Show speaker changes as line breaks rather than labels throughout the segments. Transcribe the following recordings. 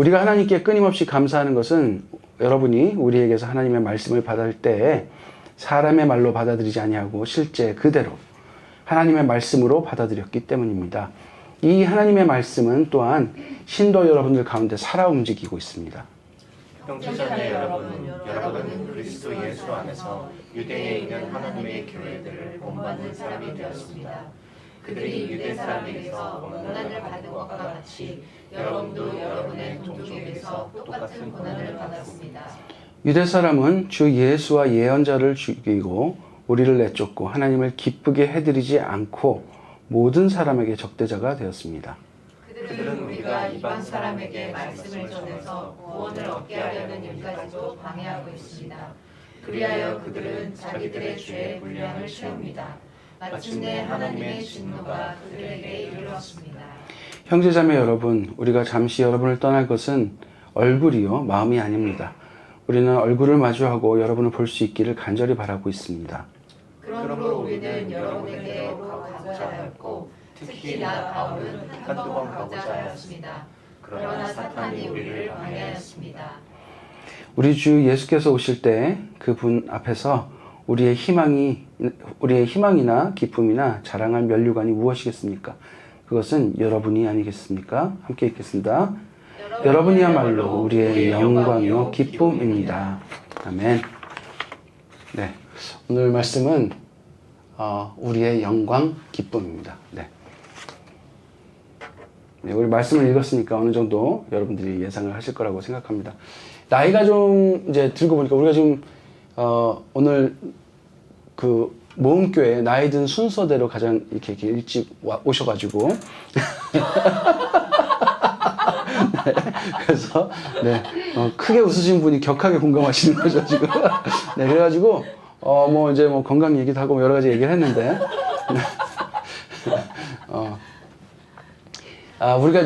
우리가 하나님께 끊임없이 감사하는 것은 여러분이 우리에게서 하나님의 말씀을 받을 때 사람의 말로 받아들이지 아니하고 실제 그대로 하나님의 말씀으로 받아들였기 때문입니다. 이 하나님의 말씀은 또한 신도 여러분들 가운데 살아 움직이고 있습니다.
형제자매 여러분은 그리스도 예수 안에서 유대에 있는 하나님의 교회들을 본받는 사람이 되었습니다. 그들이 유대 사람에게서 고난을 받은 것과 같이 여러분도 여러분의 동족에게서 똑같은 고난을 받았습니다.
유대 사람은 주 예수와 예언자를 죽이고 우리를 내쫓고 하나님을 기쁘게 해드리지 않고 모든 사람에게 적대자가 되었습니다.
그들은 우리가 이방 사람에게 말씀을 전해서 구원을 얻게 하려는 일까지도 방해하고 있습니다. 그리하여 그들은 자기들의 죄의 분량을 채웁니다. 마침내 하나님의 진노가 그들에게 이르렀습니다.
형제자매 여러분, 우리가 잠시 여러분을 떠날 것은 얼굴이요 마음이 아닙니다. 우리는 얼굴을 마주하고 여러분을 볼 수 있기를 간절히 바라고 있습니다.
그러므로 우리는 여러분에게 가고자 하였고 특히 나 바울은 한두 번 가고자 하였습니다. 그러나 사탄이 우리를 방해하였습니다.
우리 주 예수께서 오실 때 그분 앞에서 우리의 희망이나 기쁨이나 자랑할 면류관이 무엇이겠습니까? 그것은 여러분이 아니겠습니까? 함께 읽겠습니다. 여러분이야말로 우리의 영광이요 기쁨입니다. 아멘. 네, 오늘 말씀은 우리의 영광, 기쁨입니다. 네. 네, 우리 말씀을 읽었으니까 어느 정도 여러분들이 예상을 하실 거라고 생각합니다. 나이가 좀 이제 들고 보니까 우리가 지금 오늘 그 모음교회 나이 든 순서대로 가장 이렇게 일찍 오셔가지고 네, 그래서 네, 크게 웃으신 분이 격하게 공감하시는 거죠 지금. 네, 그래가지고 뭐 이제 뭐 건강 얘기도 하고 여러 가지 얘기를 했는데 우리가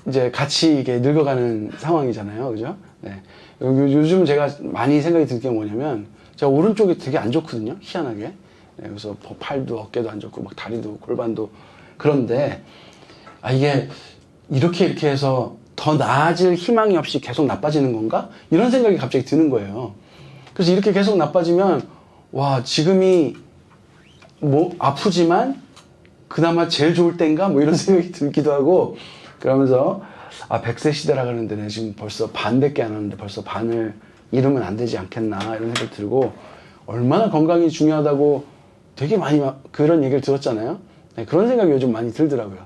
이제 같이 이게 늙어가는 상황이잖아요, 그죠? 네. 요즘 제가 많이 생각이 들 게 뭐냐면 제가 오른쪽이 되게 안 좋거든요, 희한하게. 네, 그래서 팔도 어깨도 안 좋고 막 다리도 골반도 그런데 이게 이렇게 해서 더 나아질 희망이 없이 계속 나빠지는 건가? 이런 생각이 갑자기 드는 거예요. 그래서 이렇게 계속 나빠지면 와, 지금이 뭐 아프지만 그나마 제일 좋을 때인가? 뭐 이런 생각이 들기도 하고 그러면서 100세 시대라 그러는데 내가 지금 벌써 반밖에 안 하는데 벌써 반을 이루면 안 되지 않겠나 이런 생각이 들고 얼마나 건강이 중요하다고 되게 많이 그런 얘기를 들었잖아요. 네, 그런 생각이 요즘 많이 들더라고요.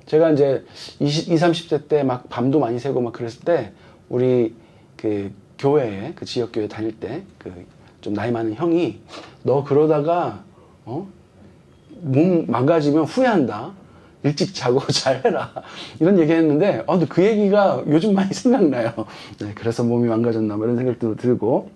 제가 이제 20, 30대 때 막 밤도 많이 새고 막 그랬을 때 우리 그 교회에 그 지역교회 다닐 때 그 좀 나이 많은 형이 너 그러다가 몸 망가지면 후회한다. 일찍 자고 잘해라. 이런 얘기 했는데 근데 그 얘기가 요즘 많이 생각나요. 네, 그래서 몸이 망가졌나 뭐 이런 생각도 들고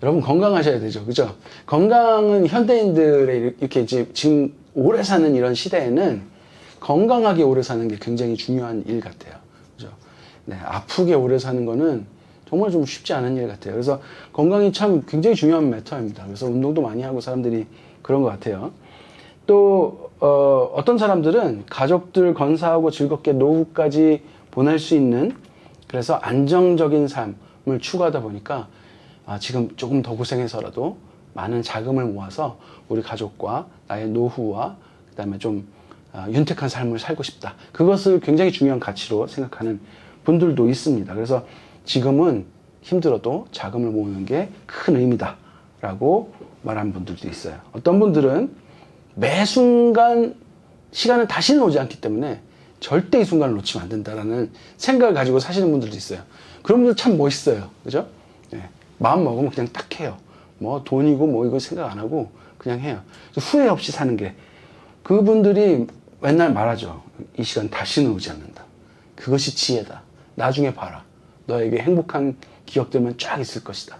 여러분 건강하셔야 되죠. 그죠? 건강은 현대인들의 이렇게 지금 오래 사는 이런 시대에는 건강하게 오래 사는 게 굉장히 중요한 일 같아요. 그죠? 네, 아프게 오래 사는 거는 정말 좀 쉽지 않은 일 같아요. 그래서 건강이 참 굉장히 중요한 매터입니다. 그래서 운동도 많이 하고 사람들이 그런 것 같아요. 또 어떤 사람들은 가족들 건사하고 즐겁게 노후까지 보낼 수 있는 그래서 안정적인 삶을 추구하다 보니까 지금 조금 더 고생해서라도 많은 자금을 모아서 우리 가족과 나의 노후와 그 다음에 좀 윤택한 삶을 살고 싶다. 그것을 굉장히 중요한 가치로 생각하는 분들도 있습니다. 그래서 지금은 힘들어도 자금을 모으는 게 큰 의미다 라고 말하는 분들도 있어요. 어떤 분들은 매 순간 시간은 다시는 오지 않기 때문에 절대 이 순간을 놓치면 안 된다라는 생각을 가지고 사시는 분들도 있어요. 그런 분들 참 멋있어요. 그죠? 네. 마음 먹으면 그냥 딱 해요. 뭐 돈이고 뭐 이거 생각 안 하고 그냥 해요. 후회 없이 사는 게 그분들이 맨날 말하죠. 이 시간 다시는 오지 않는다. 그것이 지혜다. 나중에 봐라. 너에게 행복한 기억들만 쫙 있을 것이다.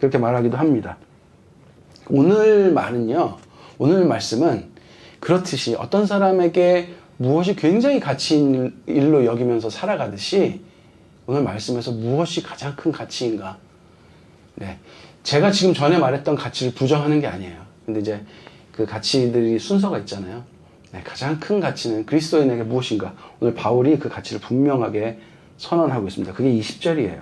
그렇게 말하기도 합니다. 오늘 말씀은 그렇듯이 어떤 사람에게 무엇이 굉장히 가치 있는 일로 여기면서 살아가듯이 오늘 말씀에서 무엇이 가장 큰 가치인가. 네. 제가 지금 전에 말했던 가치를 부정하는 게 아니에요. 근데 이제 그 가치들이 순서가 있잖아요. 네, 가장 큰 가치는 그리스도인에게 무엇인가. 오늘 바울이 그 가치를 분명하게 선언하고 있습니다. 그게 20절이에요.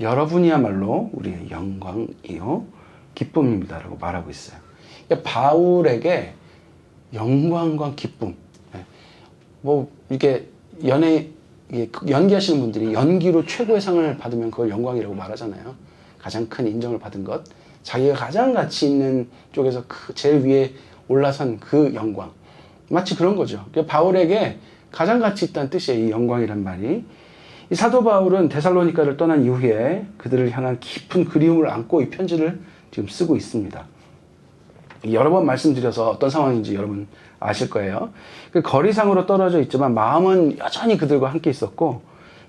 여러분이야말로 우리의 영광이요 기쁨입니다 라고 말하고 있어요. 그러니까 바울에게 영광과 기쁨, 뭐 이렇게 연기하시는 분들이 연기로 최고의 상을 받으면 그걸 영광이라고 말하잖아요. 가장 큰 인정을 받은 것, 자기가 가장 가치 있는 쪽에서 제일 위에 올라선 그 영광, 마치 그런 거죠. 그러니까 바울에게 가장 가치 있다는 뜻이에요. 이 영광이란 말이. 이 사도 바울은 데살로니가를 떠난 이후에 그들을 향한 깊은 그리움을 안고 이 편지를 지금 쓰고 있습니다. 여러 번 말씀드려서 어떤 상황인지 여러분 아실 거예요. 그 거리상으로 떨어져 있지만 마음은 여전히 그들과 함께 있었고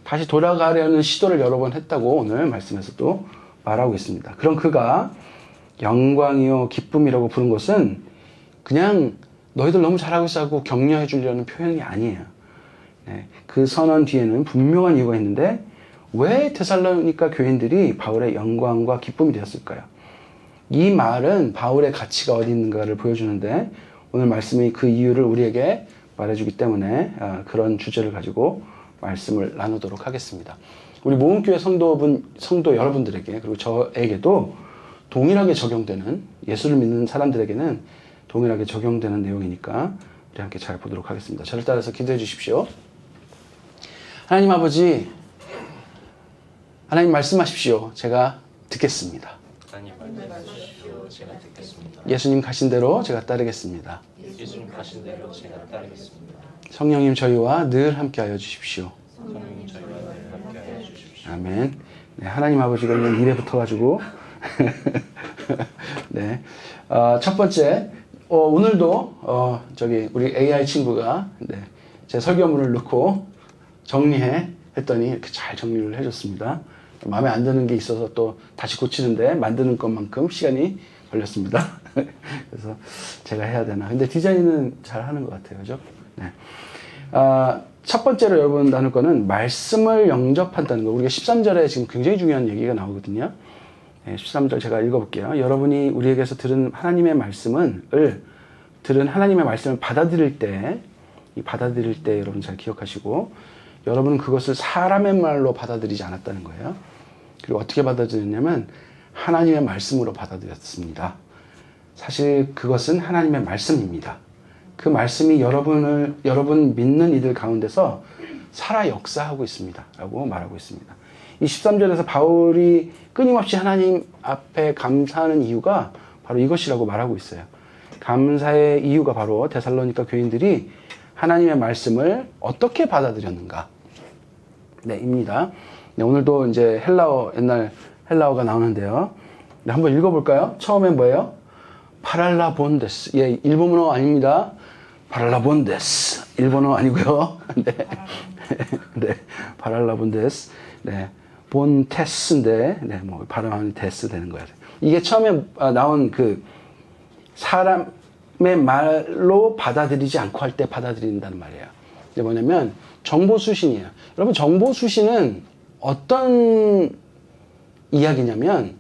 다시 돌아가려는 시도를 여러 번 했다고 오늘 말씀에서도 말하고 있습니다. 그럼 그가 영광이요 기쁨이라고 부른 것은 그냥 너희들 너무 잘하고 있어 하고 격려해 주려는 표현이 아니에요. 그 선언 뒤에는 분명한 이유가 있는데 왜 데살로니가 교인들이 바울의 영광과 기쁨이 되었을까요? 이 말은 바울의 가치가 어디 있는가를 보여주는데 오늘 말씀이 그 이유를 우리에게 말해주기 때문에 그런 주제를 가지고 말씀을 나누도록 하겠습니다. 우리 모음교회 성도 여러분들에게 그리고 저에게도 동일하게 적용되는, 예수를 믿는 사람들에게는 동일하게 적용되는 내용이니까 우리 함께 잘 보도록 하겠습니다. 저를 따라서 기도해 주십시오. 하나님 아버지, 하나님 말씀하십시오. 제가 듣겠습니다.
하나님 말씀하십시오. 제가 듣겠습니다.
예수님 가신 대로 제가 따르겠습니다.
예수님 가신 대로 제가 따르겠습니다.
성령님 저희와 늘 함께하여 주십시오.
성령님 저희와 늘 함께하여 주십시오.
아멘. 네, 하나님 아버지가 그냥 입에 붙어가지고 네, 첫 번째 오늘도 우리 AI 친구가 제 설교문을 넣고 정리해 했더니 이렇게 잘 정리를 해줬습니다. 마음에 안 드는 게 있어서 또 다시 고치는데 만드는 것만큼 시간이 걸렸습니다. 그래서 제가 해야 되나. 근데 디자인은 잘 하는 것 같아요. 그죠? 네. 첫 번째로 여러분 나눌 거는 말씀을 영접한다는 거. 우리가 13절에 지금 굉장히 중요한 얘기가 나오거든요. 13절 제가 읽어볼게요. 여러분이 우리에게서 들은 하나님의 말씀을 받아들일 때 여러분 잘 기억하시고 여러분은 그것을 사람의 말로 받아들이지 않았다는 거예요. 그리고 어떻게 받아들였냐면 하나님의 말씀으로 받아들였습니다. 사실 그것은 하나님의 말씀입니다. 그 말씀이 여러분 믿는 이들 가운데서 살아 역사하고 있습니다. 라고 말하고 있습니다. 이 13절에서 바울이 끊임없이 하나님 앞에 감사하는 이유가 바로 이것이라고 말하고 있어요. 감사의 이유가 바로 데살로니가 교인들이 하나님의 말씀을 어떻게 받아들였는가? 네, 입니다. 네, 오늘도 이제 옛날 헬라어가 나오는데요. 네, 한번 읽어볼까요? 처음엔 뭐예요? 파랄라본데스. 예, 일본어 아닙니다. 파랄라본데스. 일본어 아니고요. 네. 네, 파랄라본데스. 네, 본테스인데, 네, 뭐, 발음하면 데스 되는 거예요. 이게 처음에 나온 사람의 말로 받아들이지 않고 할 때 받아들인다는 말이에요. 이게 뭐냐면 정보수신이에요. 여러분 정보수신은 어떤 이야기냐면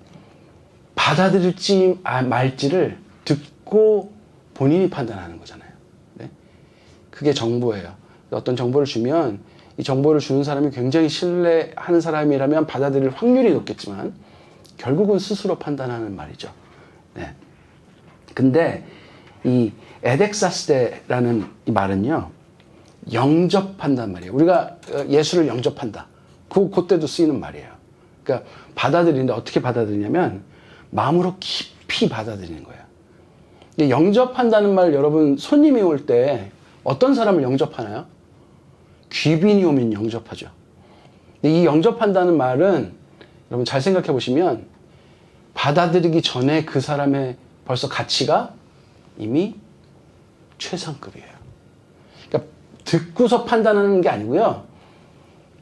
받아들일지 말지를 듣고 본인이 판단하는 거잖아요. 네? 그게 정보예요. 어떤 정보를 주면 이 정보를 주는 사람이 굉장히 신뢰하는 사람이라면 받아들일 확률이 높겠지만 결국은 스스로 판단하는 말이죠. 네. 근데 이 에덱사스데라는 이 말은요, 영접한다는 말이에요. 우리가 예수를 영접한다. 그때도 쓰이는 말이에요. 그러니까 받아들이는데 어떻게 받아들이냐면 마음으로 깊이 받아들이는 거예요. 근데 영접한다는 말 여러분 손님이 올 때 어떤 사람을 영접하나요? 귀빈이 오면 영접하죠. 근데 이 영접한다는 말은 여러분 잘 생각해 보시면 받아들이기 전에 그 사람의 벌써 가치가 이미 최상급이에요. 그러니까 듣고서 판단하는 게 아니고요.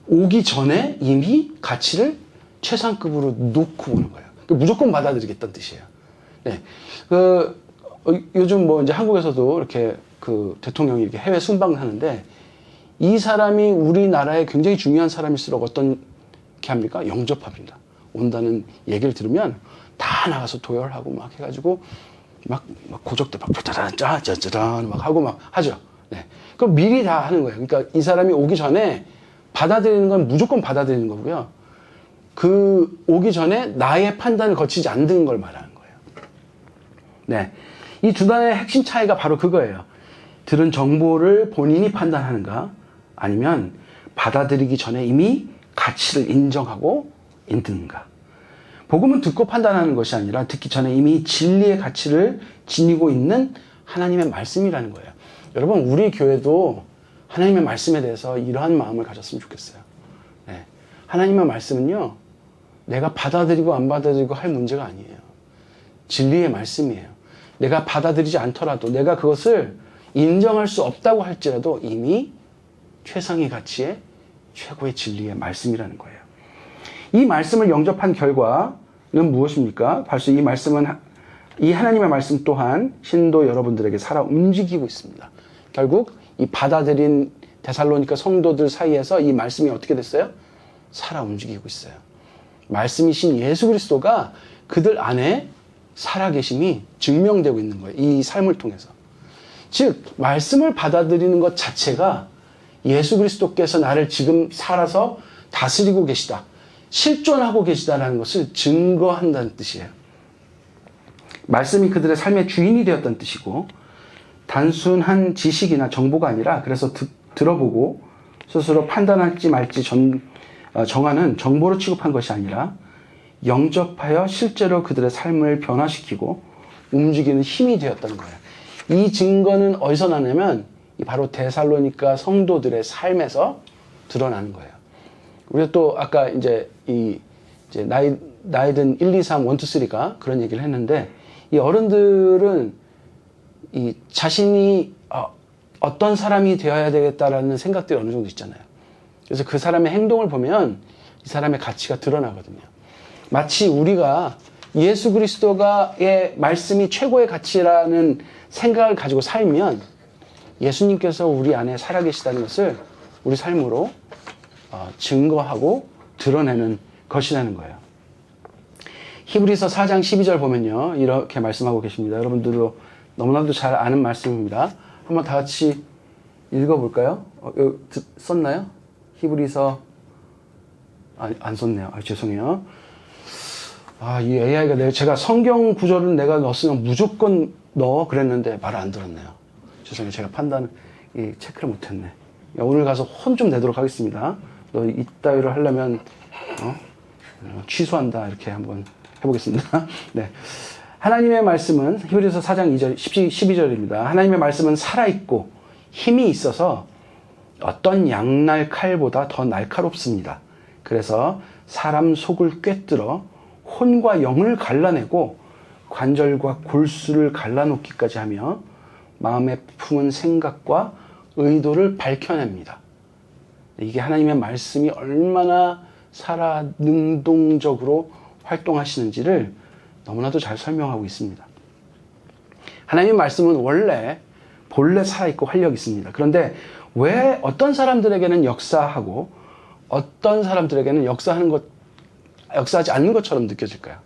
오기 전에 이미 가치를 최상급으로 놓고 오는 거예요. 그러니까 무조건 받아들이겠다는 뜻이에요. 네. 요즘 뭐 이제 한국에서도 이렇게 대통령이 이렇게 해외 순방하는데 이 사람이 우리나라에 굉장히 중요한 사람일수록 어떻게 합니까? 영접합니다. 온다는 얘기를 들으면 다 나가서 도열하고 막 해가지고 막 고적대 막 짜짜짠 막 하고 막 하죠. 네. 그럼 미리 다 하는 거예요. 그러니까 이 사람이 오기 전에 받아들이는 건 무조건 받아들이는 거고요. 그 오기 전에 나의 판단을 거치지 않는 걸 말하는 거예요. 네. 이 두 단어의 핵심 차이가 바로 그거예요. 들은 정보를 본인이 판단하는가, 아니면 받아들이기 전에 이미 가치를 인정하고 있는가. 복음은 듣고 판단하는 것이 아니라 듣기 전에 이미 진리의 가치를 지니고 있는 하나님의 말씀이라는 거예요. 여러분, 우리 교회도 하나님의 말씀에 대해서 이러한 마음을 가졌으면 좋겠어요. 네. 하나님의 말씀은요, 내가 받아들이고 안 받아들이고 할 문제가 아니에요. 진리의 말씀이에요. 내가 받아들이지 않더라도, 내가 그것을 인정할 수 없다고 할지라도 이미 최상의 가치의 최고의 진리의 말씀이라는 거예요. 이 말씀을 영접한 결과는 무엇입니까? 벌써 이 말씀은, 이 하나님의 말씀 또한 신도 여러분들에게 살아 움직이고 있습니다. 결국 이 받아들인 데살로니가 성도들 사이에서 이 말씀이 어떻게 됐어요? 살아 움직이고 있어요. 말씀이신 예수 그리스도가 그들 안에 살아계심이 증명되고 있는 거예요. 이 삶을 통해서. 즉, 말씀을 받아들이는 것 자체가 예수 그리스도께서 나를 지금 살아서 다스리고 계시다, 실존하고 계시다라는 것을 증거한다는 뜻이에요. 말씀이 그들의 삶의 주인이 되었다는 뜻이고, 단순한 지식이나 정보가 아니라, 그래서 들어보고 스스로 판단할지 말지 정하는 정보로 취급한 것이 아니라 영접하여 실제로 그들의 삶을 변화시키고 움직이는 힘이 되었다는 거예요. 이 증거는 어디서 나냐면 바로 데살로니가 성도들의 삶에서 드러나는 거예요. 우리가 또 아까 이제 나이든 1, 2, 3, 1, 2, 3가 그런 얘기를 했는데, 이 어른들은 이 자신이 어떤 사람이 되어야 되겠다라는 생각들이 어느 정도 있잖아요. 그래서 그 사람의 행동을 보면 이 사람의 가치가 드러나거든요. 마치 우리가 예수 그리스도의 말씀이 최고의 가치라는 생각을 가지고 살면 예수님께서 우리 안에 살아계시다는 것을 우리 삶으로 증거하고 드러내는 것이라는 거예요. 히브리서 4장 12절 보면요, 이렇게 말씀하고 계십니다. 여러분들도 너무나도 잘 아는 말씀입니다. 한번 다 같이 읽어볼까요? 썼나요? 히브리서 안 썼네요. 죄송해요. 이 AI가 제가 성경 구절을 내가 넣었으면 무조건 넣어 그랬는데 말을 안 들었네요. 죄송해요. 제가 체크를 못했네. 오늘 가서 혼 좀 내도록 하겠습니다. 너 이따위로 하려면 취소한다, 이렇게 한번 해보겠습니다. 네. 하나님의 말씀은 히브리서 4장 2절, 12절입니다. 하나님의 말씀은 살아있고 힘이 있어서 어떤 양날 칼보다 더 날카롭습니다. 그래서 사람 속을 꿰뚫어 혼과 영을 갈라내고 관절과 골수를 갈라놓기까지 하며 마음에 품은 생각과 의도를 밝혀냅니다. 이게 하나님의 말씀이 얼마나 살아 능동적으로 활동하시는지를 너무나도 잘 설명하고 있습니다. 하나님의 말씀은 본래 살아있고 활력이 있습니다. 그런데 왜 어떤 사람들에게는 역사하고 어떤 사람들에게는 역사하지 않는 것처럼 느껴질까요?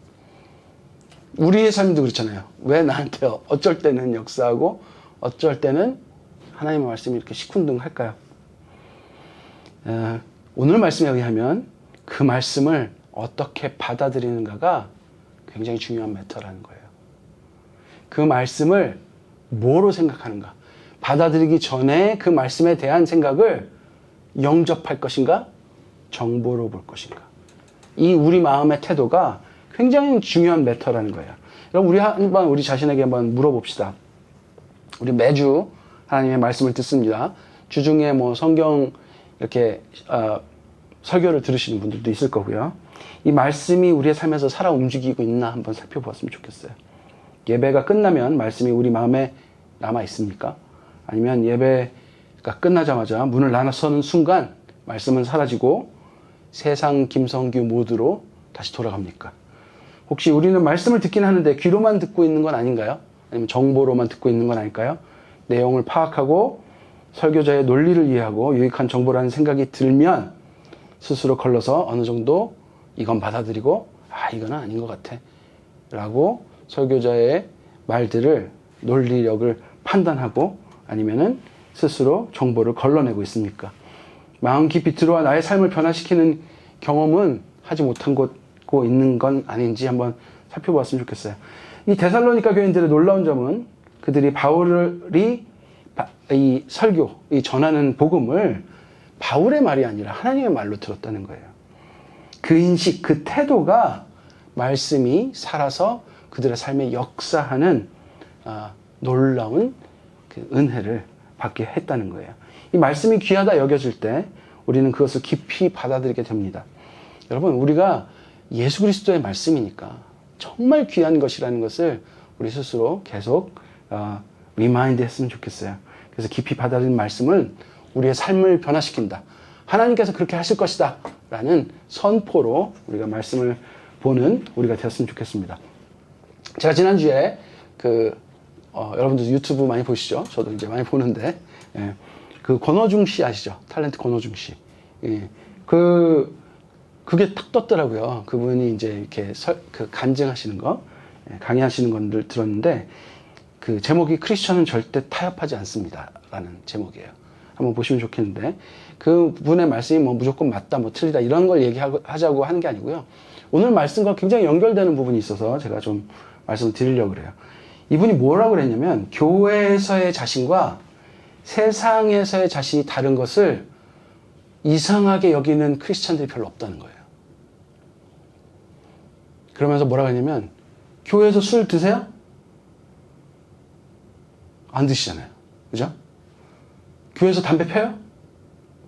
우리의 삶도 그렇잖아요. 왜 나한테 어쩔 때는 역사하고 어쩔 때는 하나님의 말씀이 이렇게 시큰둥할까요? 오늘 말씀에 의하면 그 말씀을 어떻게 받아들이는가가 굉장히 중요한 매터라는 거예요. 그 말씀을 뭐로 생각하는가? 받아들이기 전에 그 말씀에 대한 생각을 영접할 것인가? 정보로 볼 것인가? 이 우리 마음의 태도가 굉장히 중요한 매터라는 거예요. 여러분, 우리 자신에게 한번 물어봅시다. 우리 매주 하나님의 말씀을 듣습니다. 주중에 성경 이렇게 설교를 들으시는 분들도 있을 거고요. 이 말씀이 우리의 삶에서 살아 움직이고 있나 한번 살펴보았으면 좋겠어요. 예배가 끝나면 말씀이 우리 마음에 남아 있습니까? 아니면 예배가 끝나자마자 문을 나서는 순간 말씀은 사라지고 세상 김성규 모드로 다시 돌아갑니까? 혹시 우리는 말씀을 듣긴 하는데 귀로만 듣고 있는 건 아닌가요? 아니면 정보로만 듣고 있는 건 아닐까요? 내용을 파악하고 설교자의 논리를 이해하고 유익한 정보라는 생각이 들면 스스로 걸러서 어느 정도 이건 받아들이고 이거는 아닌 것 같아 라고 설교자의 말들을 논리력을 판단하고 아니면은 스스로 정보를 걸러내고 있습니까? 마음 깊이 들어와 나의 삶을 변화시키는 경험은 하지 못한 곳고 있는 건 아닌지 한번 살펴보았으면 좋겠어요. 이 데살로니가 교인들의 놀라운 점은 그들이 바울이 이 설교, 이 전하는 복음을 바울의 말이 아니라 하나님의 말로 들었다는 거예요. 그 인식, 그 태도가 말씀이 살아서 그들의 삶에 역사하는 놀라운 그 은혜를 받게 했다는 거예요. 이 말씀이 귀하다 여겨질 때 우리는 그것을 깊이 받아들이게 됩니다. 여러분, 우리가 예수 그리스도의 말씀이니까 정말 귀한 것이라는 것을 우리 스스로 계속 리마인드 했으면 좋겠어요. 그래서 깊이 받아들인 말씀은 우리의 삶을 변화시킨다. 하나님께서 그렇게 하실 것이다 라는 선포로 우리가 말씀을 보는 우리가 되었으면 좋겠습니다. 제가 지난주에 여러분들 유튜브 많이 보시죠? 저도 이제 많이 보는데 그 권호중 씨 아시죠? 탤런트 권호중 씨. 그게 탁 떴더라고요. 그분이 이제 이렇게 간증하시는 거, 강의하시는 건들 들었는데 그 제목이 크리스천은 절대 타협하지 않습니다 라는 제목이에요. 한번 보시면 좋겠는데 그 분의 말씀이 뭐 무조건 맞다 뭐 틀리다 이런 걸 얘기하자고 하는 게 아니고요. 오늘 말씀과 굉장히 연결되는 부분이 있어서 제가 좀 말씀을 드리려고 그래요. 이분이 뭐라고 그랬냐면 교회에서의 자신과 세상에서의 자신이 다른 것을 이상하게 여기는 크리스천들이 별로 없다는 거예요. 그러면서 뭐라고 했냐면 교회에서 술 드세요? 안 드시잖아요. 그죠? 교회에서 담배 펴요?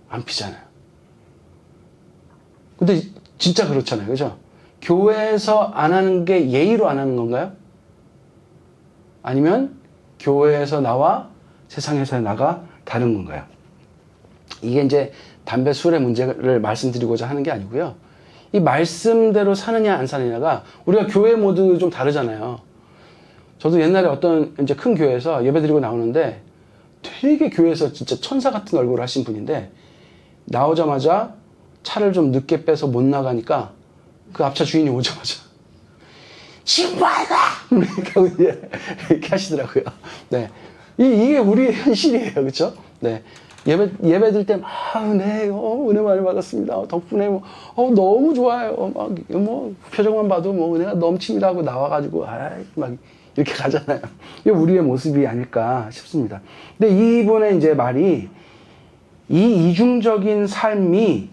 안 피잖아요. 근데 진짜 그렇잖아요. 그죠? 교회에서 안 하는 게 예의로 안 하는 건가요? 아니면 교회에서 나와 세상에서 나가 다른 건가요? 이게 이제 담배, 술의 문제를 말씀드리고자 하는 게 아니고요. 이 말씀대로 사느냐 안 사느냐가 우리가 교회 모두 좀 다르잖아요. 저도 옛날에 어떤 이제 큰 교회에서 예배드리고 나오는데 되게 교회에서 진짜 천사 같은 얼굴을 하신 분인데 나오자마자 차를 좀 늦게 빼서 못 나가니까 그 앞차 주인이 오자마자 지금 뭐 할 거야? 이렇게 하시더라고요. 네. 이게 우리의 현실이에요. 그렇죠? 네. 예배들 때 막, 네, 은혜 많이 받았습니다. 덕분에 너무 좋아요. 표정만 봐도 은혜가 넘칩니다 하고 나와가지고, 막, 이렇게 가잖아요. 이게 우리의 모습이 아닐까 싶습니다. 근데 이분의 이제 말이, 이 이중적인 삶이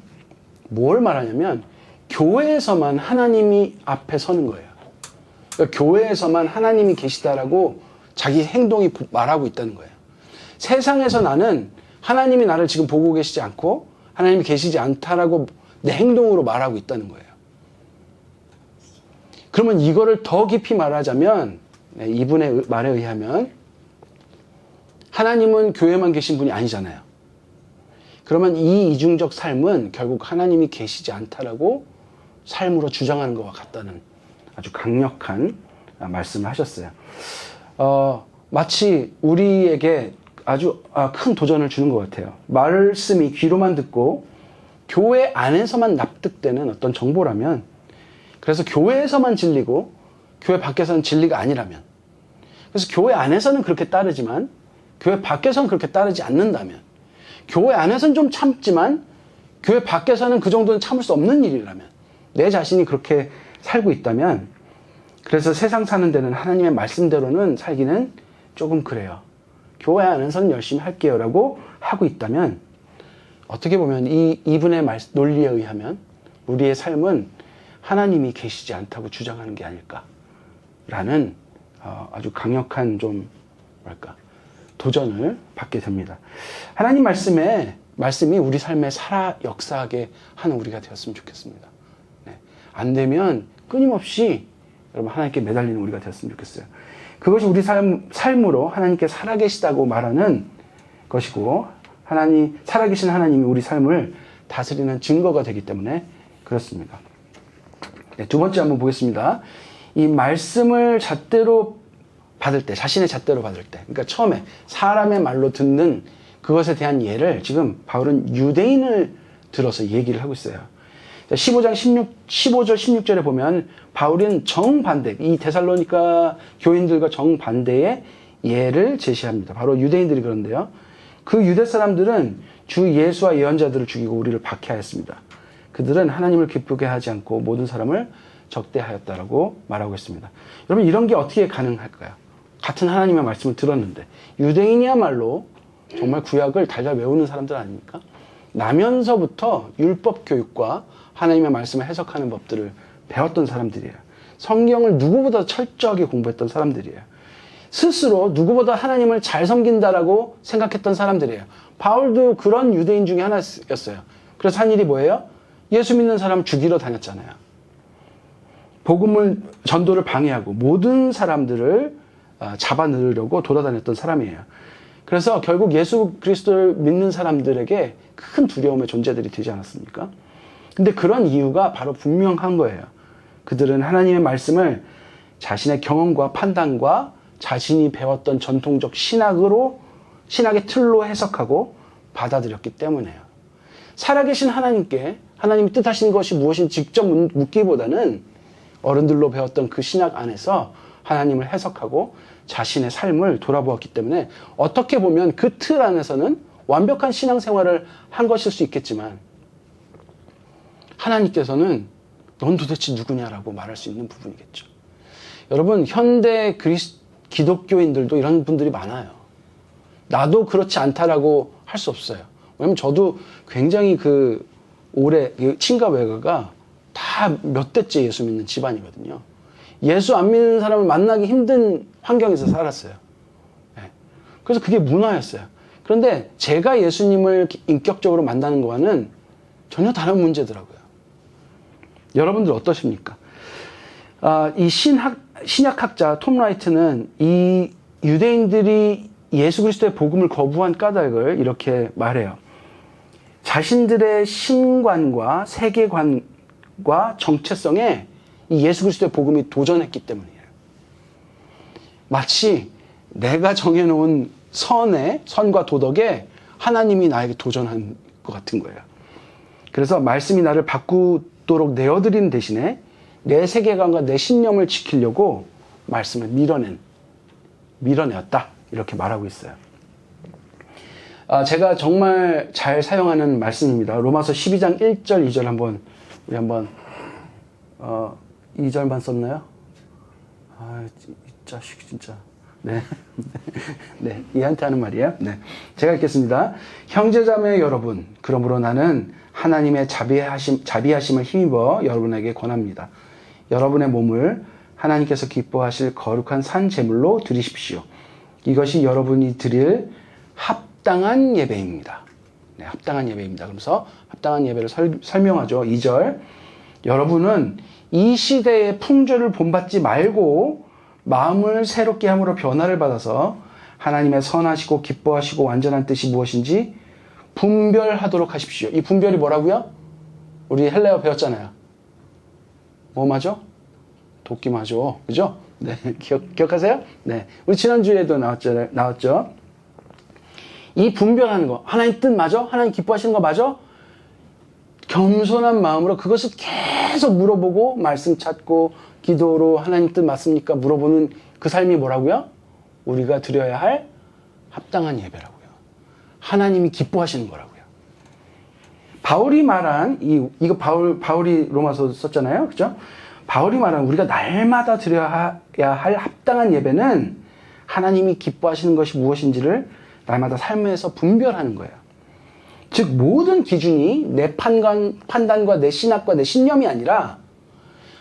뭘 말하냐면, 교회에서만 하나님이 앞에 서는 거예요. 그러니까 교회에서만 하나님이 계시다라고 자기 행동이 말하고 있다는 거예요. 세상에서 나는 하나님이 나를 지금 보고 계시지 않고 하나님이 계시지 않다라고 내 행동으로 말하고 있다는 거예요. 그러면 이거를 더 깊이 말하자면 이분의 말에 의하면 하나님은 교회만 계신 분이 아니잖아요. 그러면 이 이중적 삶은 결국 하나님이 계시지 않다라고 삶으로 주장하는 것과 같다는 아주 강력한 말씀을 하셨어요. 마치 우리에게 아주 큰 도전을 주는 것 같아요. 말씀이 귀로만 듣고 교회 안에서만 납득되는 어떤 정보라면, 그래서 교회에서만 진리고 교회 밖에서는 진리가 아니라면, 그래서 교회 안에서는 그렇게 따르지만 교회 밖에서는 그렇게 따르지 않는다면, 교회 안에서는 좀 참지만 교회 밖에서는 그 정도는 참을 수 없는 일이라면, 내 자신이 그렇게 살고 있다면, 그래서 세상 사는 데는 하나님의 말씀대로는 살기는 조금 그래요. 교회 안에서는 열심히 할게요 라고 하고 있다면, 어떻게 보면 이분의 논리에 의하면 우리의 삶은 하나님이 계시지 않다고 주장하는 게 아닐까라는 아주 강력한 도전을 받게 됩니다. 하나님 말씀이 우리 삶에 살아 역사하게 하는 우리가 되었으면 좋겠습니다. 네. 안 되면 끊임없이 여러분 하나님께 매달리는 우리가 되었으면 좋겠어요. 그것이 우리 삶으로 하나님께 살아계시다고 말하는 것이고, 살아계신 하나님이 우리 삶을 다스리는 증거가 되기 때문에 그렇습니다. 네, 두 번째 한번 보겠습니다. 이 말씀을 잣대로 받을 때, 자신의 잣대로 받을 때, 그러니까 처음에 사람의 말로 듣는 그것에 대한 예를 지금 바울은 유대인을 들어서 얘기를 하고 있어요. 15절 16절에 보면 바울은 정반대, 이 데살로니가 교인들과 정반대의 예를 제시합니다. 바로 유대인들이 그런데요. 그 유대 사람들은 주 예수와 예언자들을 죽이고 우리를 박해하였습니다. 그들은 하나님을 기쁘게 하지 않고 모든 사람을 적대하였다라고 말하고 있습니다. 여러분, 이런 게 어떻게 가능할까요? 같은 하나님의 말씀을 들었는데, 유대인이야말로 정말 구약을 달달 외우는 사람들 아닙니까? 나면서부터 율법 교육과 하나님의 말씀을 해석하는 법들을 배웠던 사람들이에요. 성경을 누구보다 철저하게 공부했던 사람들이에요. 스스로 누구보다 하나님을 잘 섬긴다라고 생각했던 사람들이에요. 바울도 그런 유대인 중에 하나였어요. 그래서 한 일이 뭐예요? 예수 믿는 사람 죽이러 다녔잖아요. 복음을, 전도를 방해하고 모든 사람들을 잡아넣으려고 돌아다녔던 사람이에요. 그래서 결국 예수 그리스도를 믿는 사람들에게 큰 두려움의 존재들이 되지 않았습니까? 근데 그런 이유가 바로 분명한 거예요. 그들은 하나님의 말씀을 자신의 경험과 판단과 자신이 배웠던 전통적 신학의 틀로 해석하고 받아들였기 때문에요. 살아계신 하나님께 하나님이 뜻하시는 것이 무엇인지 직접 묻기보다는 어른들로 배웠던 그 신학 안에서 하나님을 해석하고 자신의 삶을 돌아보았기 때문에 어떻게 보면 그 틀 안에서는 완벽한 신앙생활을 한 것일 수 있겠지만 하나님께서는 넌 도대체 누구냐라고 말할 수 있는 부분이겠죠. 여러분, 현대 기독교인들도 이런 분들이 많아요. 나도 그렇지 않다라고 할 수 없어요. 왜냐면 저도 굉장히 올해 친가 외가가 다 몇 대째 예수 믿는 집안이거든요. 예수 안 믿는 사람을 만나기 힘든 환경에서 살았어요. 네. 그래서 그게 문화였어요. 그런데 제가 예수님을 인격적으로 만나는 거와는 전혀 다른 문제더라고요. 여러분들 어떠십니까? 이 신약학자 톰 라이트는 이 유대인들이 예수 그리스도의 복음을 거부한 까닭을 이렇게 말해요. 자신들의 신관과 세계관과 정체성에 이 예수 그리스도의 복음이 도전했기 때문이에요. 마치 내가 정해놓은 선과 도덕에 하나님이 나에게 도전한 것 같은 거예요. 그래서 말씀이 나를 바꾸도록 내어드리는 대신에 내 세계관과 내 신념을 지키려고 말씀을 밀어내었다. 이렇게 말하고 있어요. 제가 정말 잘 사용하는 말씀입니다. 로마서 12장 1절, 2절 우리 한번 2절만 썼나요? 이 자식 진짜. 네. 네, 얘한테 하는 말이에요. 네. 제가 읽겠습니다. 형제자매 여러분, 그러므로 나는 하나님의 자비하심을 힘입어 여러분에게 권합니다. 여러분의 몸을 하나님께서 기뻐하실 거룩한 산 제물로 드리십시오. 이것이 여러분이 드릴 합당한 예배입니다. 네, 합당한 예배입니다. 그러면서 합당한 예배를 설명하죠. 2절. 여러분은 이 시대의 풍조를 본받지 말고 마음을 새롭게 함으로 변화를 받아서 하나님의 선하시고 기뻐하시고 완전한 뜻이 무엇인지 분별하도록 하십시오. 이 분별이 뭐라고요? 우리 헬라어 배웠잖아요. 뭐 맞죠? 도끼 맞죠? 그죠? 네, 기억하세요? 네, 우리 지난주에도 나왔죠? 이 분별하는 거, 하나님 뜻 맞아? 하나님 기뻐하시는 거 맞아? 겸손한 마음으로 그것을 계속 물어보고 말씀 찾고 기도로 하나님 뜻 맞습니까? 물어보는 그 삶이 뭐라고요? 우리가 드려야 할 합당한 예배라고요. 하나님이 기뻐하시는 거라고요. 바울이 말한 이거 바울이 로마서 썼잖아요. 그죠? 바울이 말한 우리가 날마다 드려야 할 합당한 예배는 하나님이 기뻐하시는 것이 무엇인지를 날마다 삶에서 분별하는 거예요. 즉 모든 기준이 내 판단과 내 신학과 내 신념이 아니라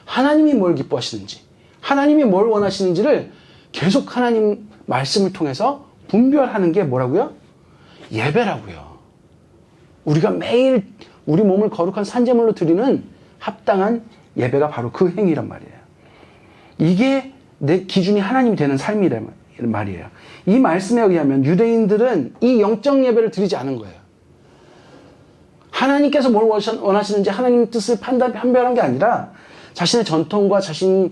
하나님이 뭘 기뻐하시는지, 하나님이 뭘 원하시는지를 계속 하나님 말씀을 통해서 분별하는 게 뭐라고요? 예배라고요. 우리가 매일 우리 몸을 거룩한 산제물로 드리는 합당한 예배가 바로 그 행위란 말이에요. 이게 내 기준이 하나님이 되는 삶이란 말이에요. 이 말씀에 의하면 유대인들은 이 영적 예배를 드리지 않은 거예요. 하나님께서 뭘 원하시는지 하나님 뜻을 판별한 게 아니라 자신의 전통과 자신의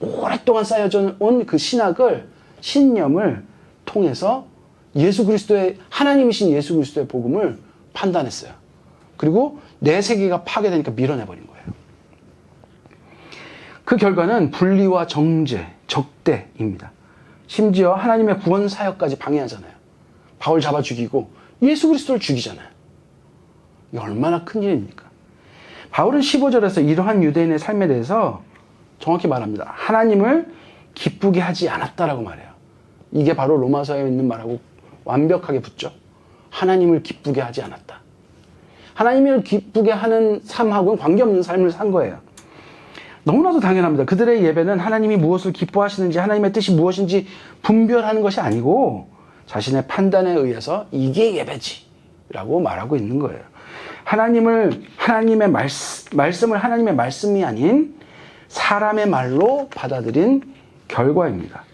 오랫동안 쌓여져 온 그 신념을 통해서 하나님이신 예수 그리스도의 복음을 판단했어요. 그리고 내 세계가 파괴되니까 밀어내버린 거예요. 그 결과는 분리와 정죄, 적대입니다. 심지어 하나님의 구원 사역까지 방해하잖아요. 바울 잡아 죽이고 예수 그리스도를 죽이잖아요. 이게 얼마나 큰 일입니까? 바울은 15절에서 이러한 유대인의 삶에 대해서 정확히 말합니다. 하나님을 기쁘게 하지 않았다라고 말해요. 이게 바로 로마서에 있는 말하고 완벽하게 붙죠. 하나님을 기쁘게 하지 않았다. 하나님을 기쁘게 하는 삶하고는 관계없는 삶을 산 거예요. 너무나도 당연합니다. 그들의 예배는 하나님이 무엇을 기뻐하시는지, 하나님의 뜻이 무엇인지 분별하는 것이 아니고 자신의 판단에 의해서 이게 예배지 라고 말하고 있는 거예요. 하나님의 말씀을 하나님의 말씀이 아닌 사람의 말로 받아들인 결과입니다.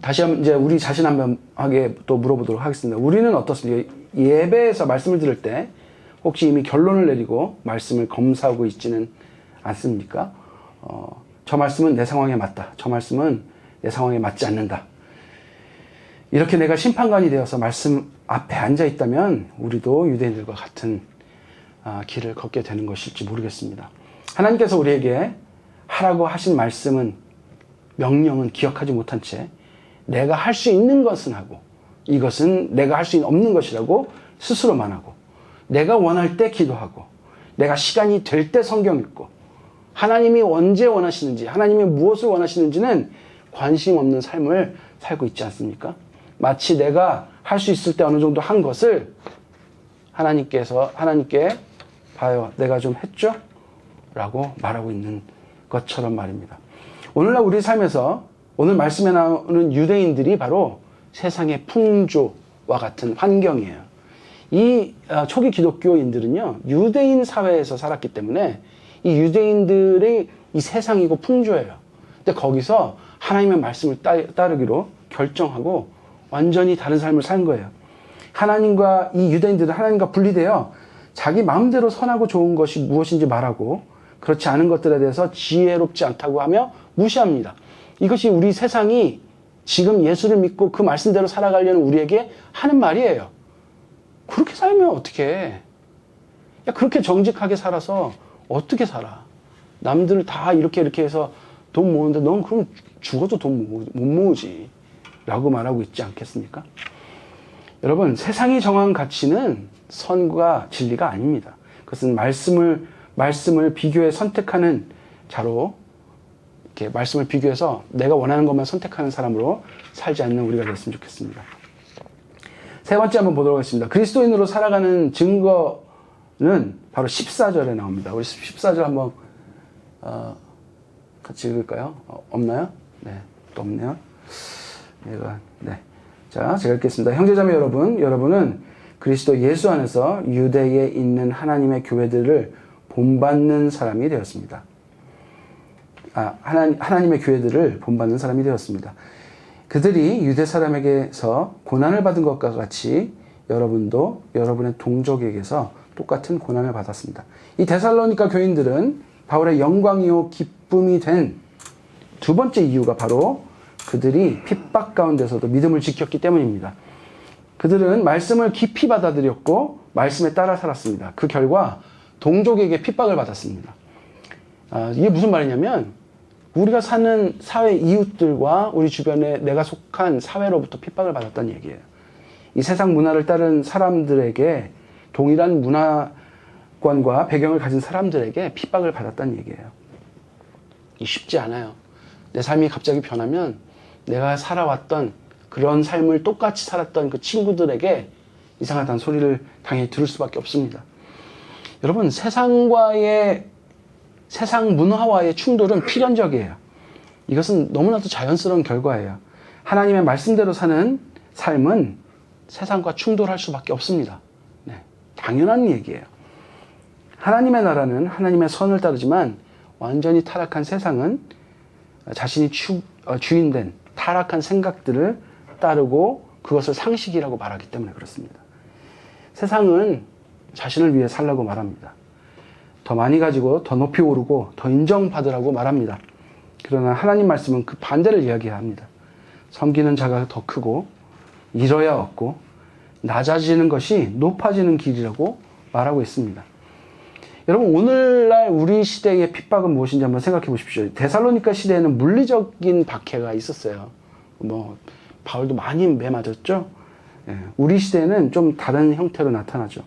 다시 한번 이제 우리 자신 한번 하게 또 물어보도록 하겠습니다. 우리는 어떻습니까? 예배에서 말씀을 들을 때 혹시 이미 결론을 내리고 말씀을 검사하고 있지는 않습니까? 저 말씀은 내 상황에 맞다. 저 말씀은 내 상황에 맞지 않는다. 이렇게 내가 심판관이 되어서 말씀 앞에 앉아 있다면 우리도 유대인들과 같은 길을 걷게 되는 것일지 모르겠습니다. 하나님께서 우리에게 하라고 하신 말씀은, 명령은 기억하지 못한 채 내가 할 수 있는 것은 하고, 이것은 내가 할 수 없는 것이라고 스스로만 하고, 내가 원할 때 기도하고, 내가 시간이 될 때 성경 읽고, 하나님이 언제 원하시는지, 하나님이 무엇을 원하시는지는 관심 없는 삶을 살고 있지 않습니까? 마치 내가 할 수 있을 때 어느 정도 한 것을 하나님께 봐요, 내가 좀 했죠? 라고 말하고 있는 것처럼 말입니다. 오늘날 우리 삶에서 오늘 말씀에 나오는 유대인들이 바로 세상의 풍조와 같은 환경이에요. 이 초기 기독교인들은요, 유대인 사회에서 살았기 때문에 이 유대인들의 이 세상이고 풍조예요. 근데 거기서 하나님의 말씀을 따르기로 결정하고 완전히 다른 삶을 산 거예요. 이 유대인들은 하나님과 분리되어 자기 마음대로 선하고 좋은 것이 무엇인지 말하고, 그렇지 않은 것들에 대해서 지혜롭지 않다고 하며 무시합니다. 이것이 우리 세상이 지금 예수를 믿고 그 말씀대로 살아가려는 우리에게 하는 말이에요. 그렇게 살면 어떡해? 야, 그렇게 정직하게 살아서 어떻게 살아? 남들 다 이렇게 해서 돈 모으는데 넌 그럼 죽어도 돈 못 모으지 라고 말하고 있지 않겠습니까? 여러분, 세상이 정한 가치는 선과 진리가 아닙니다. 그것은 말씀을 비교해 선택하는 자로, 이렇게 말씀을 비교해서 내가 원하는 것만 선택하는 사람으로 살지 않는 우리가 됐으면 좋겠습니다. 세 번째 한번 보도록 하겠습니다. 그리스도인으로 살아가는 증거는 바로 14절에 나옵니다. 우리 14절 한번 같이 읽을까요? 없나요? 네, 또 없네요. 자, 제가 읽겠습니다. 형제자매 여러분은 그리스도 예수 안에서 유대에 있는 하나님의 교회들을 본받는 사람이 되었습니다. 하나님의 교회들을 본받는 사람이 되었습니다. 그들이 유대 사람에게서 고난을 받은 것과 같이 여러분도 여러분의 동족에게서 똑같은 고난을 받았습니다. 이 데살로니가 교인들은 바울의 영광이요 기쁨이 된 두 번째 이유가 바로 그들이 핍박 가운데서도 믿음을 지켰기 때문입니다. 그들은 말씀을 깊이 받아들였고 말씀에 따라 살았습니다. 그 결과 동족에게 핍박을 받았습니다. 이게 무슨 말이냐면, 우리가 사는 사회 이웃들과 우리 주변에 내가 속한 사회로부터 핍박을 받았다는 얘기예요. 이 세상 문화를 따른 사람들에게, 동일한 문화관과 배경을 가진 사람들에게 핍박을 받았다는 얘기예요. 이 쉽지 않아요. 내 삶이 갑자기 변하면 내가 살아왔던 그런 삶을 똑같이 살았던 그 친구들에게 이상하다는 소리를 당연히 들을 수밖에 없습니다. 여러분, 세상 문화와의 충돌은 필연적이에요. 이것은 너무나도 자연스러운 결과예요. 하나님의 말씀대로 사는 삶은 세상과 충돌할 수밖에 없습니다. 네, 당연한 얘기예요. 하나님의 나라는 하나님의 선을 따르지만 완전히 타락한 세상은 자신이 주인된 타락한 생각들을 따르고 그것을 상식이라고 말하기 때문에 그렇습니다. 세상은 자신을 위해 살라고 말합니다. 더 많이 가지고 더 높이 오르고 더 인정받으라고 말합니다. 그러나 하나님 말씀은 그 반대를 이야기합니다. 섬기는 자가 더 크고 잃어야 얻고 낮아지는 것이 높아지는 길이라고 말하고 있습니다. 여러분, 오늘날 우리 시대의 핍박은 무엇인지 한번 생각해 보십시오. 데살로니가 시대에는 물리적인 박해가 있었어요. 바울도 많이 매맞았죠. 우리 시대에는 좀 다른 형태로 나타나죠.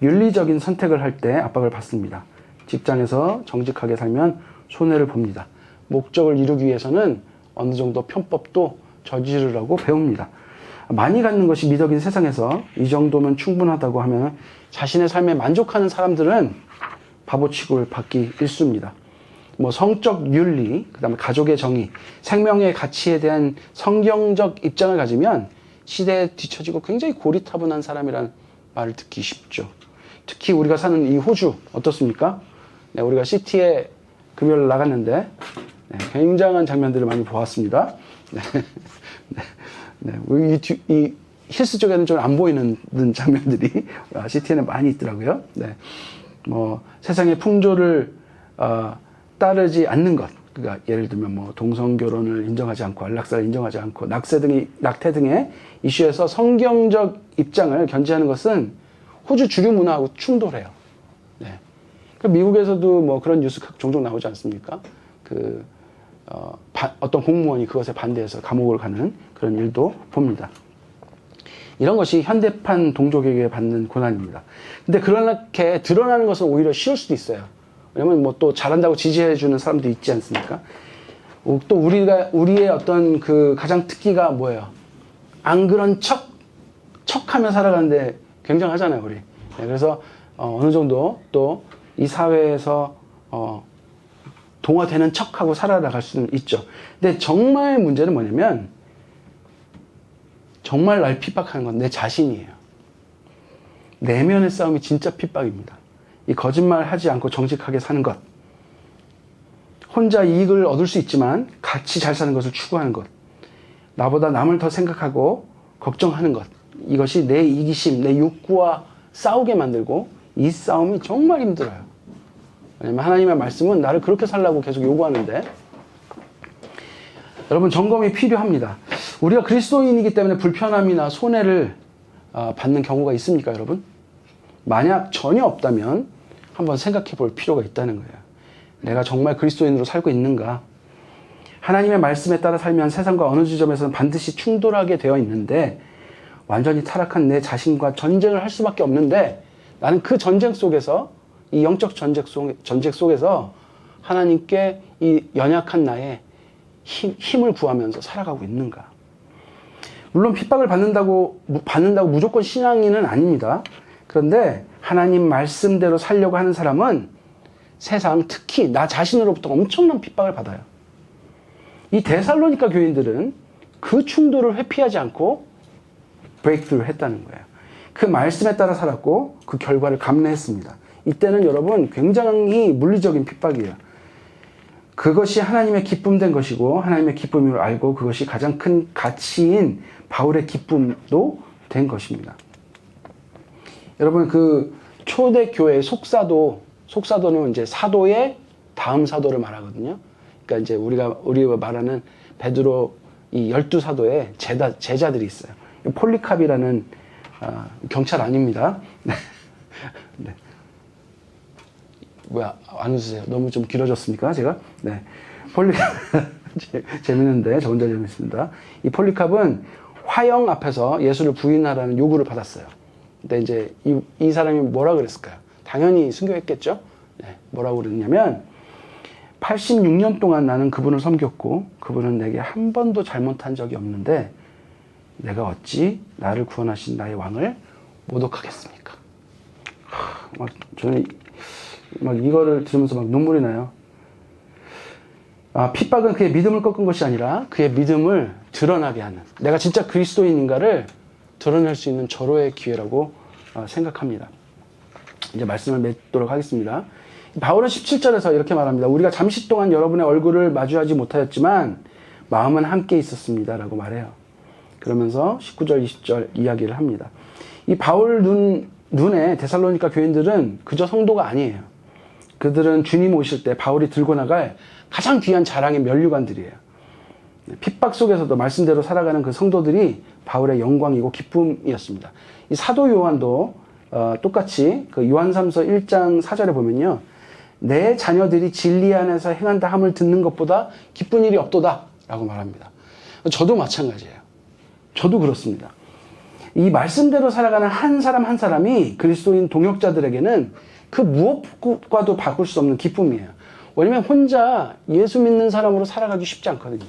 윤리적인 선택을 할 때 압박을 받습니다. 직장에서 정직하게 살면 손해를 봅니다. 목적을 이루기 위해서는 어느 정도 편법도 저지르라고 배웁니다. 많이 갖는 것이 미덕인 세상에서 이 정도면 충분하다고 하면 자신의 삶에 만족하는 사람들은 바보 취급을 받기 일쑤입니다. 뭐 성적 윤리, 그다음에 가족의 정의, 생명의 가치에 대한 성경적 입장을 가지면 시대에 뒤처지고 굉장히 고리타분한 사람이라는 말을 듣기 쉽죠. 특히 우리가 사는 이 호주 어떻습니까? 네, 우리가 시티에 금요일 나갔는데 굉장한 장면들을 많이 보았습니다. 이 힐스 쪽에는 좀 안 보이는 장면들이 시티에는 많이 있더라고요. 뭐 세상의 풍조를 따르지 않는 것, 그러니까 예를 들면 뭐 동성 결혼을 인정하지 않고 안락사를 인정하지 않고 낙태 등의 이슈에서 성경적 입장을 견지하는 것은 호주 주류 문화하고 충돌해요. 미국에서도 뭐 그런 뉴스 종종 나오지 않습니까? 어떤 공무원이 그것에 반대해서 감옥을 가는 그런 일도 봅니다. 이런 것이 현대판 동족에게 받는 고난입니다. 근데 그렇게 드러나는 것은 오히려 쉬울 수도 있어요. 왜냐면 뭐 또 잘한다고 지지해주는 사람도 있지 않습니까? 또 우리의 어떤 그 가장 특기가 뭐예요? 안 그런 척하며 살아가는데 굉장하잖아요, 우리. 그래서 어느 정도 또 이 사회에서 동화되는 척하고 살아나갈 수는 있죠. 근데 정말 문제는 뭐냐면 정말 날 핍박하는 건 내 자신이에요. 내면의 싸움이 진짜 핍박입니다. 이 거짓말 하지 않고 정직하게 사는 것. 혼자 이익을 얻을 수 있지만 같이 잘 사는 것을 추구하는 것. 나보다 남을 더 생각하고 걱정하는 것. 이것이 내 이기심, 내 욕구와 싸우게 만들고 이 싸움이 정말 힘들어요. 왜냐면 하나님의 말씀은 나를 그렇게 살라고 계속 요구하는데 여러분 점검이 필요합니다. 우리가 그리스도인이기 때문에 불편함이나 손해를 받는 경우가 있습니까, 여러분? 만약 전혀 없다면 한번 생각해 볼 필요가 있다는 거예요. 내가 정말 그리스도인으로 살고 있는가? 하나님의 말씀에 따라 살면 세상과 어느 지점에서는 반드시 충돌하게 되어 있는데 완전히 타락한 내 자신과 전쟁을 할 수밖에 없는데 나는 그 전쟁 속에서 이 영적 전쟁 속에서 하나님께 이 연약한 나의 힘을 구하면서 살아가고 있는가? 물론 핍박을 받는다고 무조건 신앙인은 아닙니다. 그런데 하나님 말씀대로 살려고 하는 사람은 세상, 특히 나 자신으로부터 엄청난 핍박을 받아요. 이 데살로니가 교인들은 그 충돌을 회피하지 않고 브레이크스루 했다는 거예요. 그 말씀에 따라 살았고 그 결과를 감내했습니다. 이때는 여러분 굉장히 물리적인 핍박이에요. 그것이 하나님의 기쁨된 것이고 하나님의 기쁨을 알고 그것이 가장 큰 가치인 바울의 기쁨도 된 것입니다. 여러분 그 초대교회 속사도는 이제 사도의 다음 사도를 말하거든요. 그러니까 이제 우리가 말하는 베드로 이 12사도의 제자들이 있어요. 폴리캅이라는 경찰 아닙니다. 네. 뭐야, 안 웃으세요? 너무 좀 길어졌습니까, 제가? 네. 재밌는데, 저 혼자 재밌습니다. 이 폴리캅은 화형 앞에서 예수를 부인하라는 요구를 받았어요. 근데 이제 이 사람이 뭐라 그랬을까요? 당연히 순교했겠죠? 네. 뭐라고 그랬냐면, 86년 동안 나는 그분을 섬겼고, 그분은 내게 한 번도 잘못한 적이 없는데, 내가 어찌 나를 구원하신 나의 왕을 모독하겠습니까? 저는 이거를 들으면서 눈물이 나요. 핍박은 그의 믿음을 꺾은 것이 아니라 그의 믿음을 드러나게 하는, 내가 진짜 그리스도인인가를 드러낼 수 있는 절호의 기회라고 생각합니다. 이제 말씀을 맺도록 하겠습니다. 바울은 17절에서 이렇게 말합니다. 우리가 잠시 동안 여러분의 얼굴을 마주하지 못하였지만 마음은 함께 있었습니다 라고 말해요. 그러면서 19절 20절 이야기를 합니다. 이 바울 눈에 데살로니가 교인들은 그저 성도가 아니에요. 그들은 주님 오실 때 바울이 들고 나갈 가장 귀한 자랑의 면류관들이에요. 핍박 속에서도 말씀대로 살아가는 그 성도들이 바울의 영광이고 기쁨이었습니다. 이 사도 요한도 똑같이 그 요한삼서 1장 4절에 보면요. 내 자녀들이 진리 안에서 행한다 함을 듣는 것보다 기쁜 일이 없도다 라고 말합니다. 저도 마찬가지예요. 저도 그렇습니다. 이 말씀대로 살아가는 한 사람 한 사람이 그리스도인 동역자들에게는 그 무엇과도 바꿀 수 없는 기쁨이에요. 왜냐면 혼자 예수 믿는 사람으로 살아가기 쉽지 않거든요.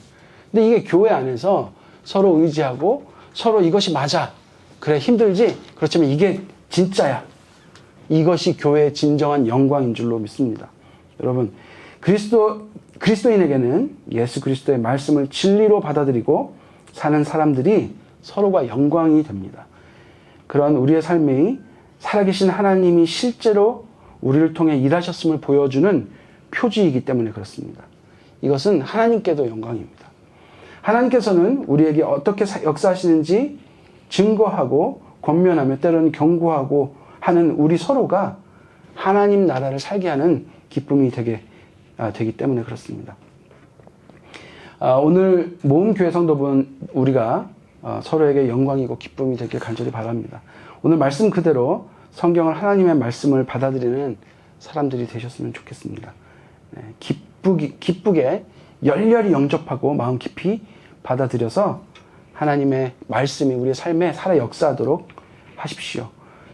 근데 이게 교회 안에서 서로 의지하고 서로 이것이 맞아. 그래, 힘들지? 그렇지만 이게 진짜야. 이것이 교회의 진정한 영광인 줄로 믿습니다. 여러분, 그리스도인에게는 예수 그리스도의 말씀을 진리로 받아들이고 사는 사람들이 서로가 영광이 됩니다. 그런 우리의 삶이 살아계신 하나님이 실제로 우리를 통해 일하셨음을 보여주는 표지이기 때문에 그렇습니다. 이것은 하나님께도 영광입니다. 하나님께서는 우리에게 어떻게 역사하시는지 증거하고 권면하며 때로는 경고하고 하는 우리 서로가 하나님 나라를 살게 하는 기쁨이 되기 때문에 그렇습니다. 오늘 모음교회 성도분 우리가 서로에게 영광이고 기쁨이 되길 간절히 바랍니다. 오늘 말씀 그대로 성경을 하나님의 말씀을 받아들이는 사람들이 되셨으면 좋겠습니다. 기쁘게 열렬히 영접하고 마음 깊이 받아들여서 하나님의 말씀이 우리의 삶에 살아 역사하도록 하십시오.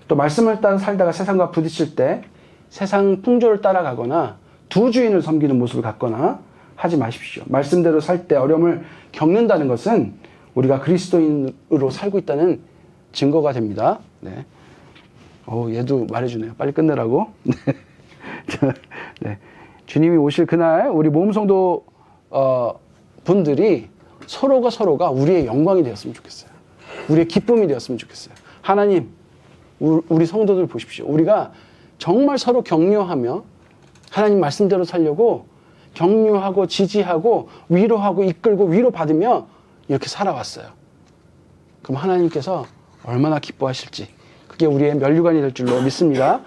또 말씀을 따라 살다가 세상과 부딪힐 때 세상 풍조를 따라가거나 두 주인을 섬기는 모습을 갖거나 하지 마십시오. 말씀대로 살 때 어려움을 겪는다는 것은 우리가 그리스도인으로 살고 있다는 증거가 됩니다. 네. 얘도 말해주네요. 빨리 끝내라고. 네. 주님이 오실 그날 우리 모험성도 분들이 서로가 우리의 영광이 되었으면 좋겠어요. 우리의 기쁨이 되었으면 좋겠어요. 하나님, 우리 성도들 보십시오. 우리가 정말 서로 격려하며 하나님 말씀대로 살려고 격려하고 지지하고 위로하고 이끌고 위로받으며 이렇게 살아왔어요. 그럼 하나님께서 얼마나 기뻐하실지 그게 우리의 면류관이 될 줄로 믿습니다.